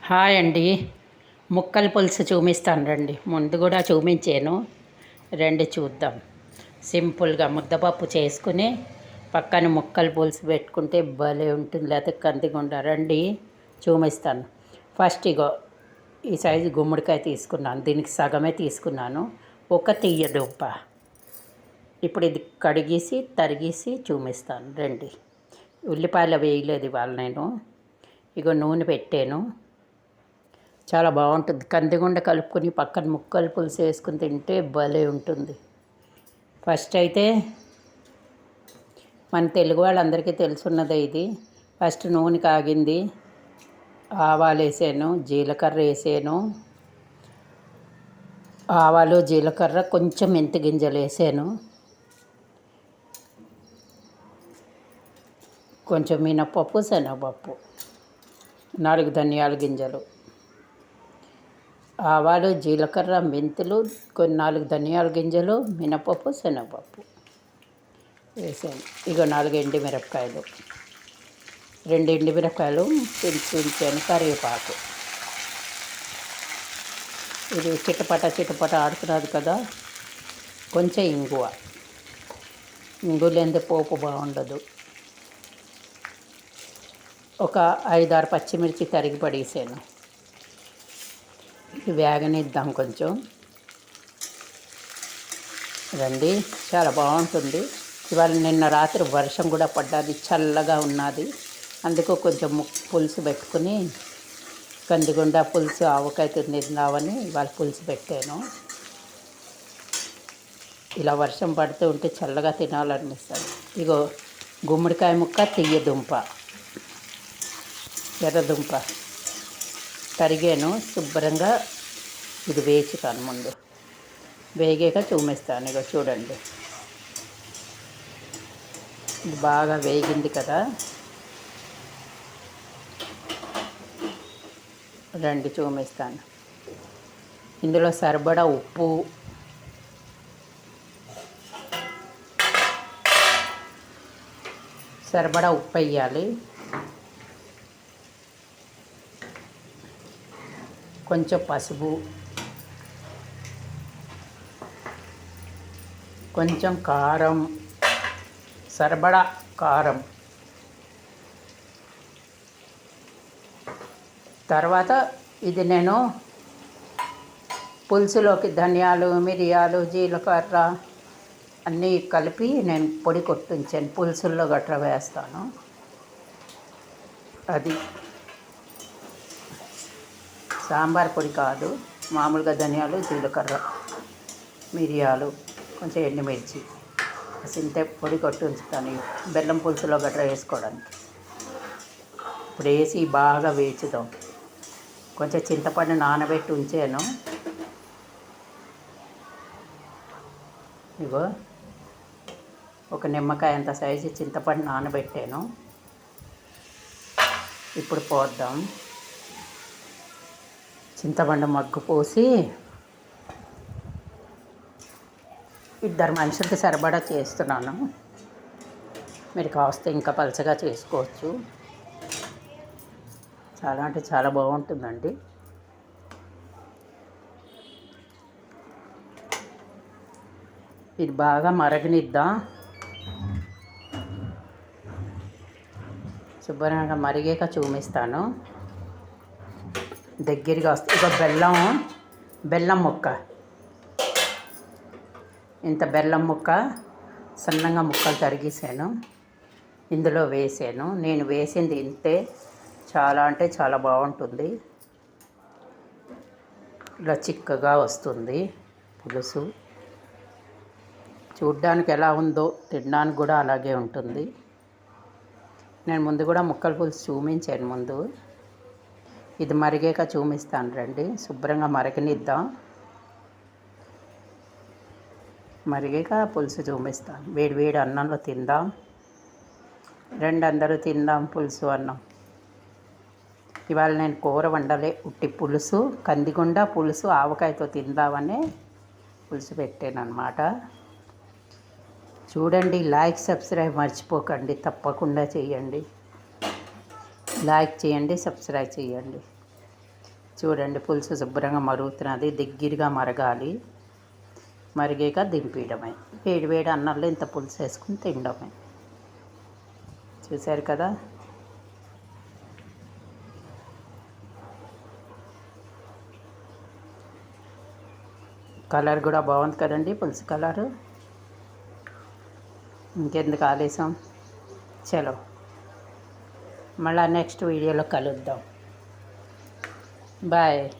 Hi అండి. ముక్కల పులుసు చూపిస్తాను రండి. ముందు కూడా చూపించాను, రండి చూద్దాం. సింపుల్గా ముద్దపప్పు చేసుకుని పక్కన ముక్కల పులుసు పెట్టుకుంటే భలే ఉంటుంది. లేకపోతే కందిగుండ. రండి చూపిస్తాను. ఫస్ట్ ఇగో ఈ సైజు గుమ్మడికాయ తీసుకున్నాను, దీనికి సగమే తీసుకున్నాను. ఒక తీయ దుంప. ఇప్పుడు ఇది కడిగేసి తరిగేసి చూపిస్తాను రండి. ఉల్లిపాయలు వేయలేదు ఇవాళ నేను. ఇగో నూనె పెట్టాను, చాలా బాగుంటుంది. కందిగుండ కలుపుకొని పక్కన ముక్కలు పులుసు వేసుకుని తింటే భలే ఉంటుంది. ఫస్ట్ అయితే మన తెలుగు వాళ్ళందరికీ తెలుసున్నదే ఇది. ఫస్ట్ నూనె కాగింది, ఆవాలు వేసాను, జీలకర్ర వేసాను. ఆవాలు జీలకర్ర కొంచెం మెంతి గింజలు వేసాను, కొంచెం మినపప్పు శనగపప్పు, 4 ధనియాల గింజలు, ఆవాలు జీలకర్ర మెంతులు, కొన్ని 4 ధనియాల గింజలు, మినపప్పు శనగపప్పు వేసాను. ఇగో 4 ఎండుమిరపకాయలు, 2 ఎండుమిరపకాయలు ఉంచాను, కరివేపాకు. ఇది చిటపట ఆడుతున్నది కదా. కొంచెం ఇంగువ, ఇంగులేంది పోపు బాగుండదు. ఒక 5-6 పచ్చిమిర్చి తరిగి పడేసాను. ఇది వేగనిద్దాం కొంచెం. రండి, చాలా బాగుంటుంది. ఇవాళ నిన్న రాత్రి వర్షం కూడా పడ్డది, చల్లగా ఉన్నది. అందుకు కొంచెం పులుసు పెట్టుకుని కందిగుండ పులుసు ఆవకాయ తిందామని ఇవాళ పులుసు పెట్టాను. ఇలా వర్షం పడుతూ ఉంటే చల్లగా తినాలనిపిస్తుంది. ఇగో గుమ్మడికాయ ముక్క, తీయ దుంప, ఎర్రదుంప తరిగాను శుభ్రంగా. ఇది వేచుతాను, ముందు వేగాక చూపిస్తాను. ఇక చూడండి, ఇది బాగా వేగింది కదా. రండి చూపిస్తాను. ఇందులో సరిపడా ఉప్పు, వేయాలి. కొంచెం పసుపు, కొంచెం కారం, సరిపడా కారం. తర్వాత ఇది నేను పులుసులోకి ధనియాలు, మిరియాలు, జీలకర్ర అన్నీ కలిపి నేను పొడి కొట్టించాను. పులుసుల్లో గట్రా వేస్తాను. అది సాంబార్ పొడి కాదు, మామూలుగా ధనియాలు, జీలకర్ర, మిరియాలు, కొంచెం ఎండుమిర్చి సింతే పొడి కొట్టి ఉంచుతాను, బెల్లం పులుసులో గట్రా వేసుకోవడానికి. ఇప్పుడు వేసి బాగా వేచుదాం. కొంచెం చింతపండు నానబెట్టి ఉంచాను. ఇగో ఒక నిమ్మకాయ అంత సైజు చింతపండు నానబెట్టాను. ఇప్పుడు పోద్దాం. చింతపండు మగ్గు పోసి 2 మనుషులకి సరిపడా చేస్తున్నాను. మీరు కాస్త ఇంకా పలచగా చేసుకోవచ్చు. చాలా అంటే చాలా బాగుంటుందండి. ఇది బాగా మరగనిద్దాం. శుభ్రంగా మరిగాక చూపిస్తాను. దగ్గరగా వస్తుంది. ఇక బెల్లం ముక్క, ఇంత బెల్లం ముక్క సన్నంగా ముక్కలు తరిగేసాను, ఇందులో వేసాను. నేను వేసింది ఇంతే, చాలా అంటే చాలా బాగుంటుంది. ఇలా చిక్కగా వస్తుంది పులుసు. చూడ్డానికి ఎలా ఉందో తినడానికి కూడా అలాగే ఉంటుంది. నేను ముందు కూడా ముక్కల పులుసు చూపించాను ముందు. ఇది మరిగాక చూపిస్తాను రండి. శుభ్రంగా మరగనిద్దాం. మరిగాక పులుసు చూపిస్తాను. వేడి అన్నంలో తిందాం. రండి అందరూ తిందాం పులుసు అన్నం. ఇవాళ నేను కూర వండలే, ఉట్టి పులుసు, కందిగుండ పులుసు ఆవకాయతో తిందామని పులుసు పెట్టాను అన్నమాట. చూడండి, లైక్ సబ్స్క్రైబ్ మర్చిపోకండి, తప్పకుండా చేయండి. లైక్ చేయండి, సబ్స్క్రైబ్ చేయండి. చూడండి పులుసు శుభ్రంగా మరుగుతున్నది, దగ్గరగా మరగాలి. మరిగాక దింపేయడమే. వేడి వేడి అన్నంలో ఇంత పులుసు వేసుకుని తినడమే. చూశారు కదా. కలర్ కూడా బాగుంది కదండి, పులుసు కలరు. ఇంకెందుకు ఆలస్యం, చలో మళ్ళీ నెక్స్ట్ వీడియోలో కలుద్దాం. బాయ్.